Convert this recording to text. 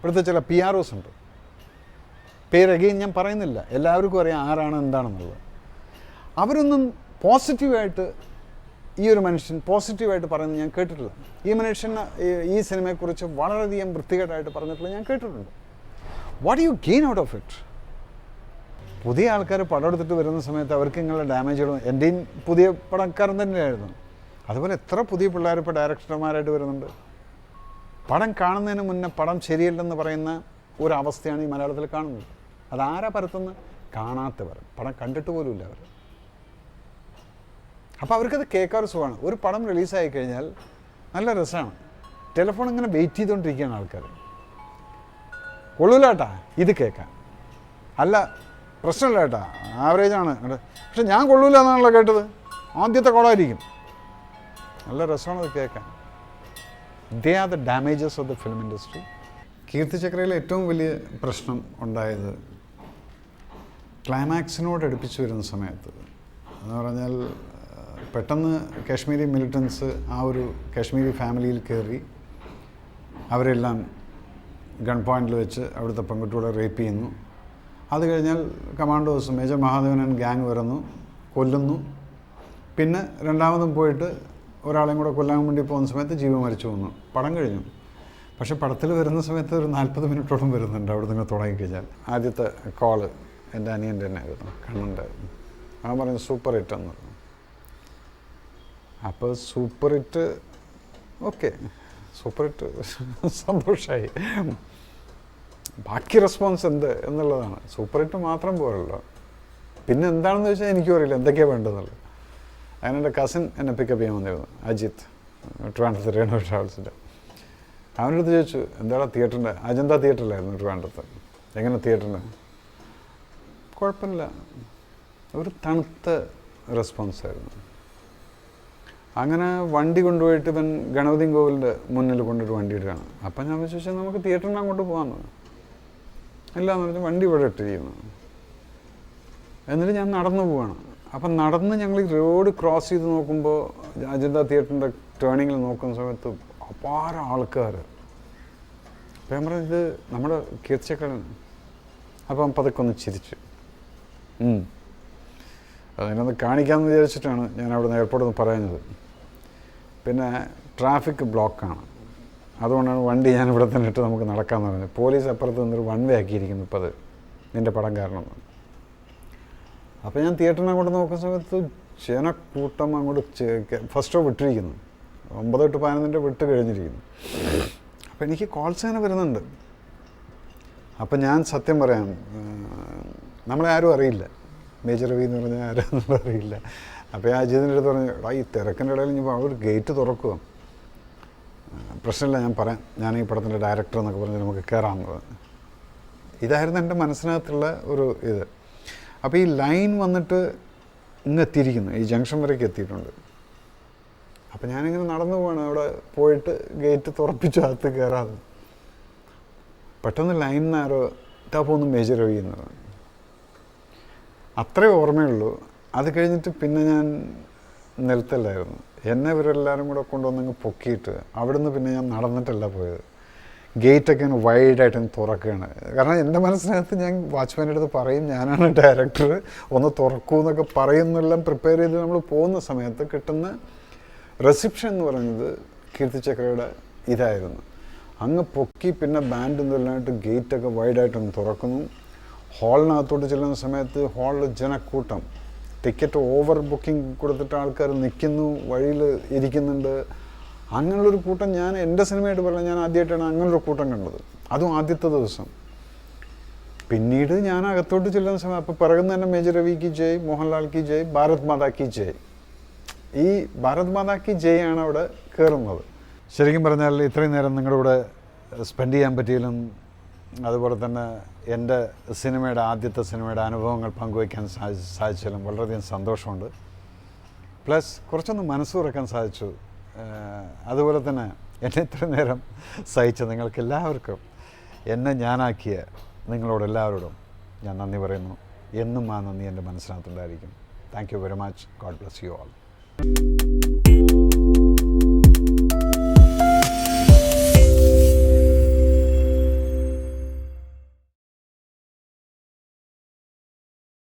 ഇവിടുത്തെ ചില PROs ഉണ്ട്. പേരകയും ഞാൻ പറയുന്നില്ല, എല്ലാവർക്കും അറിയാം ആരാണ് എന്താണെന്നുള്ളത്. അവരൊന്നും പോസിറ്റീവായിട്ട് ഈ ഒരു മനുഷ്യൻ പോസിറ്റീവായിട്ട് പറയുന്നത് ഞാൻ കേട്ടിട്ടില്ല. ഈ മനുഷ്യൻ ഈ സിനിമയെക്കുറിച്ച് വളരെയധികം വൃത്തികേടായിട്ട് പറഞ്ഞിട്ടുള്ളത് ഞാൻ കേട്ടിട്ടുണ്ട്. What you gain out of it? പുതിയ ആൾക്കാർ പടം എടുത്തിട്ട് വരുന്ന സമയത്ത് അവർക്ക് ഇങ്ങനെയുള്ള ഡാമേജുകളും, എൻ്റെയും പുതിയ പടക്കാരൻ തന്നെയായിരുന്നു. അതുപോലെ എത്ര പുതിയ പിള്ളേർ ഇപ്പോൾ ഡയറക്ടർമാരായിട്ട് വരുന്നുണ്ട്. പടം കാണുന്നതിന് മുന്നേ പടം ശരിയല്ലെന്ന് പറയുന്ന ഒരവസ്ഥയാണ് ഈ മലയാളത്തിൽ കാണുന്നത്. അതാരാ പരത്തുന്നത്? കാണാത്തവർ, പടം കണ്ടിട്ട് പോലുമില്ല അവർ. അപ്പോൾ അവർക്കത് കേൾക്കാൻ സുഖമാണ്. ഒരു പടം റിലീസായി കഴിഞ്ഞാൽ നല്ല രസമാണ്. ടെലിഫോൺ ഇങ്ങനെ വെയിറ്റ് ചെയ്തുകൊണ്ടിരിക്കുകയാണ് ആൾക്കാർ. കൊള്ളൂല ഏട്ടാ ഇത് കേൾക്കാൻ, അല്ല പ്രശ്നമില്ല ഏട്ടാ ആവറേജാണ്, പക്ഷെ ഞാൻ കൊള്ളൂല എന്നാണല്ലോ കേട്ടത്, ആദ്യത്തെ കോളായിരിക്കും. നല്ല രസമാണ് അത് കേൾക്കാൻ. They are the damages of the film industry. കീർത്തിചക്രയിൽ ഏറ്റവും വലിയ പ്രശ്നം ഉണ്ടായത് ക്ലൈമാക്സിനോട് അടുപ്പിച്ച് വരുന്ന സമയത്ത് എന്ന് പറഞ്ഞാൽ പെട്ടെന്ന് കാശ്മീരി മിലിറ്റൻസ് ആ ഒരു കാശ്മീരി ഫാമിലിയിൽ കയറി അവരെല്ലാം ഗൺ പോയിന്റിൽ വെച്ച് അവിടുത്തെ പെൺകുട്ടികളെ റേപ്പ് ചെയ്യുന്നു. അത് കഴിഞ്ഞാൽ കമാൻഡോസ് മേജർ മഹാദേവൻ ഗ്യാങ് വരുന്നു, കൊല്ലുന്നു. പിന്നെ രണ്ടാമതും പോയിട്ട് ഒരാളെയും കൂടെ കൊല്ലാൻ വേണ്ടി പോകുന്ന സമയത്ത് ജീവൻ മരിച്ചു പോകുന്നു. പടം കഴിഞ്ഞു. പക്ഷേ പടത്തിൽ വരുന്ന സമയത്ത് ഒരു 40 മിനിറ്റോളം വരുന്നുണ്ട് അവിടെ നിന്ന് തുടങ്ങിക്കഴിഞ്ഞാൽ. ആദ്യത്തെ കോള് എൻ്റെ അനിയൻ്റെ തന്നെ ആയിരുന്നു, കണ്ണൻ്റെ. അവൻ പറഞ്ഞു സൂപ്പർ ഹിറ്റ് എന്ന് പറഞ്ഞു. അപ്പോൾ super hit, okay super hit സന്തോഷമായി. ബാക്കി റെസ്പോൺസ് എന്ത് എന്നുള്ളതാണ്. സൂപ്പർ ഹിറ്റ് മാത്രം പോരല്ലോ, പിന്നെ എന്താണെന്ന് വെച്ചാൽ എനിക്കും അറിയില്ല എന്തൊക്കെയാണ് വേണ്ടതെന്നുള്ളത്. അങ്ങനെ എൻ്റെ കസിൻ എന്നെ പിക്കപ്പ് ചെയ്യാൻ വന്നിരുന്നു, അജിത്ത്, ട്രിവാൻഡ്രത്ത് രേണു ട്രാവൽസിൻ്റെ. അവൻ്റെ അടുത്ത് ചോദിച്ചു എന്താണ് തിയേറ്ററിൻ്റെ, അജന്ത തിയേറ്ററിലായിരുന്നു ട്രിവാൻഡ്രത്ത്, എങ്ങനെ തിയേറ്ററിൻ്റെ? കുഴപ്പമില്ല, ഒരു തണുത്ത റെസ്പോൺസായിരുന്നു. അങ്ങനെ വണ്ടി കൊണ്ടുപോയിട്ട് ഇവൻ ഗണപതി കോവിലിൻ്റെ മുന്നിൽ കൊണ്ടിട്ട് വണ്ടി ഇടുകയാണ്. അപ്പം ഞാൻ ചോദിച്ചാൽ നമുക്ക് തിയേറ്ററിന് അങ്ങോട്ട് പോകാമെന്ന്. ഇല്ലയെന്ന് പറഞ്ഞാൽ വണ്ടി ഇവിടെ ഇട്ടിരിക്കുന്നു. എന്നിട്ട് ഞാൻ നടന്നു പോവാണ്. അപ്പം നടന്ന് ഞങ്ങൾ ഈ റോഡ് ക്രോസ് ചെയ്ത് നോക്കുമ്പോൾ അജന്ത തിയേറ്ററിൻ്റെ ടേണിങ്ങിൽ നോക്കുന്ന സമയത്ത് അപാര ആൾക്കാർ. അപ്പം ഞാൻ പറഞ്ഞു ഇത് നമ്മുടെ കീർത്തിചക്രൻ. അപ്പം പതുക്കെ ഒന്ന് ചിരിച്ചു. അതിനൊന്ന് കാണിക്കാമെന്ന് വിചാരിച്ചിട്ടാണ് ഞാൻ അവിടെ നിന്ന് എയർപോർട്ടിൽ നിന്ന് പറയുന്നത്. പിന്നെ ട്രാഫിക് ബ്ലോക്കാണ്, അതുകൊണ്ടാണ് വണ്ടി ഞാൻ ഇവിടെ തന്നെ ഇട്ട് നമുക്ക് നടക്കാമെന്ന് പറഞ്ഞത്. പോലീസ് അപ്പുറത്ത് നിന്നൊരു വൺ വേ ആക്കിയിരിക്കുന്നു ഇപ്പോൾ, അത് നിൻ്റെ പടം കാരണം. അപ്പോൾ ഞാൻ തിയേറ്ററിനെ അങ്ങോട്ട് നോക്കുന്ന സമയത്ത് ജനക്കൂട്ടം അങ്ങോട്ട് ഫസ്റ്റ് ഷോ വിട്ടിരിക്കുന്നു, 9 to 11 വിട്ട് കഴിഞ്ഞിരിക്കുന്നു. അപ്പോൾ എനിക്ക് കോൾസ് അങ്ങനെ വരുന്നുണ്ട്. അപ്പം ഞാൻ സത്യം പറയാം, നമ്മളെ ആരും അറിയില്ല, മേജർ രവി എന്ന് പറഞ്ഞാൽ ആരാന്നും അറിയില്ല. അപ്പോൾ ഞാൻ അജിതിൻ്റെ അടുത്ത് പറഞ്ഞു ഈ തിരക്കിൻ്റെ ഇടയിൽ ഇനി അവർ ഗേറ്റ് തുറക്കുക, പ്രശ്നമില്ല ഞാൻ പറയാം, ഞാൻ ഈ പടത്തിൻ്റെ ഡയറക്ടർ എന്നൊക്കെ പറഞ്ഞ് നമുക്ക് കയറാമെന്നത്. ഇതായിരുന്നു എൻ്റെ മനസ്സിനകത്തുള്ള ഒരു ഇത്. അപ്പോൾ ഈ ലൈൻ വന്നിട്ട് ഇങ്ങ് എത്തിയിരിക്കുന്നു, ഈ ജംഗ്ഷൻ വരേക്ക് എത്തിയിട്ടുണ്ട്. അപ്പം ഞാനിങ്ങനെ നടന്നു പോവാണ്, അവിടെ പോയിട്ട് ഗേറ്റ് തുറപ്പിച്ചു അകത്ത് കയറാതെ. പെട്ടെന്ന് ലൈനിൽ നിന്ന് ആരോ ഇതാ പോകുന്നു മേജർ രവി എന്ന് പറഞ്ഞു. അത്രേ ഓർമ്മയുള്ളൂ. അത് കഴിഞ്ഞിട്ട് പിന്നെ ഞാൻ നിലത്തല്ലായിരുന്നു. എന്നെ ഇവരെല്ലാവരും കൂടെ കൊണ്ടുവന്നങ്ങ് പൊക്കിയിട്ട് അവിടുന്ന് പിന്നെ ഞാൻ നടന്നിട്ടല്ല പോയത്. ഗേറ്റൊക്കെ ഇങ്ങനെ വൈഡായിട്ട് തുറക്കുകയാണ്. കാരണം എൻ്റെ മനസ്സിനകത്ത് ഞാൻ വാച്ച്മാൻ്റെ അടുത്ത് പറയും ഞാനാണ് ഡയറക്ടർ, ഒന്ന് തുറക്കൂ എന്നൊക്കെ പറയുന്നെല്ലാം പ്രിപ്പയർ ചെയ്ത് നമ്മൾ പോകുന്ന സമയത്ത് കിട്ടുന്ന റിസപ്ഷൻ എന്ന് പറയുന്നത് കീർത്തിചക്രയുടെ ഇതായിരുന്നു. അങ്ങ് പൊക്കി പിന്നെ ബാൻഡ് എന്തെല്ലാമായിട്ട് ഗേറ്റൊക്കെ വൈഡായിട്ടൊന്ന് തുറക്കുന്നു. ഹാളിനകത്തോട്ട് ചെല്ലുന്ന സമയത്ത് ഹാളിൽ ജനക്കൂട്ടം, ടിക്കറ്റ് ഓവർ ബുക്കിംഗ് കൊടുത്തിട്ട് ആൾക്കാർ നിൽക്കുന്നു, വഴിയിൽ ഇരിക്കുന്നുണ്ട്. അങ്ങനെയുള്ളൊരു കൂട്ടം ഞാൻ എൻ്റെ സിനിമയായിട്ട് പറഞ്ഞാൽ ഞാൻ ആദ്യമായിട്ടാണ് അങ്ങനൊരു കൂട്ടം കണ്ടത്, അതും ആദ്യത്തെ ദിവസം. പിന്നീട് ഞാൻ അകത്തോട്ട് ചെല്ലുന്ന സമയം അപ്പോൾ പിറകുന്ന തന്നെ മേജർ രവി കി ജയ്, മോഹൻലാൽ കി ജയ്, ഭാരത് മാതാ കി ജയ്. ഈ ഭാരത് മാതാ കി ജയ് ആണ് അവിടെ കയറുന്നത്. ശരിക്കും പറഞ്ഞാൽ ഇത്രയും നേരം നിങ്ങളുടെ കൂടെ സ്പെൻഡ് ചെയ്യാൻ പറ്റിയാലും അതുപോലെ തന്നെ എൻ്റെ ആദ്യത്തെ സിനിമയുടെ അനുഭവങ്ങൾ പങ്കുവയ്ക്കാൻ സാധിച്ചാലും വളരെയധികം സന്തോഷമുണ്ട്. പ്ലസ് കുറച്ചൊന്ന് മനസ്സ് തുറക്കാൻ സാധിച്ചു. അതുപോലെ തന്നെ എന്നെ ഇത്രയും നേരം സഹിച്ച നിങ്ങൾക്കെല്ലാവർക്കും, എന്നെ ഞാനാക്കിയ നിങ്ങളോടെല്ലാവരോടും ഞാൻ നന്ദി പറയുന്നു. എന്നും ആ നന്ദി എൻ്റെ മനസ്സിനകത്തുണ്ടായിരിക്കും. Thank you very much. God bless you all.